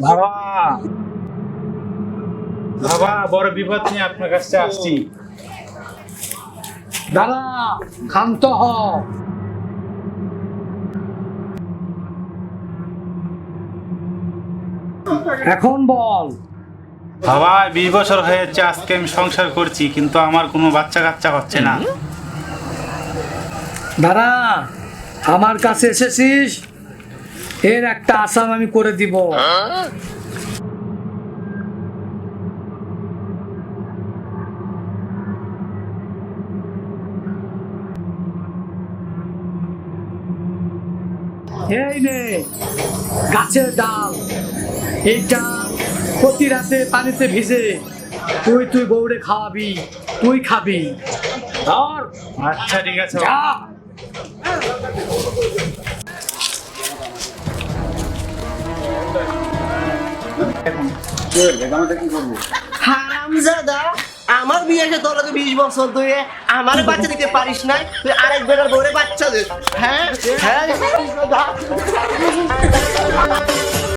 বাবা, বাবা, বড় বিপদ নিয়ে আপনার কাছে আসছি। দাঁড়া, ক্ষান্ত হ। এখন বল। বাবা, 20 বছর হয়েছে আজকে আমি সংসার করছি, কিন্তু আমার কোনো বাচ্চা কাচ্চা হচ্ছে না। দাঁড়া, আমার কাছে এসেছিস, এর একটা আসাম আমি করে দিব। এই নে গাছের ডাল, এইটা প্রতি রাতে পানিতে ভিজে তুই বউরে খাওয়াবি, তুই খাবি। ধর, আচ্ছা, ঠিক আছে। যা। হারামজাদা, আমার বিয়েতে তোর আগে 20 বছর ধরে আমার বাচ্চা দিতে পারিস নাই, তুই আরেক বেটার বউরে বাচ্চা দে। হ্যাঁ হ্যাঁ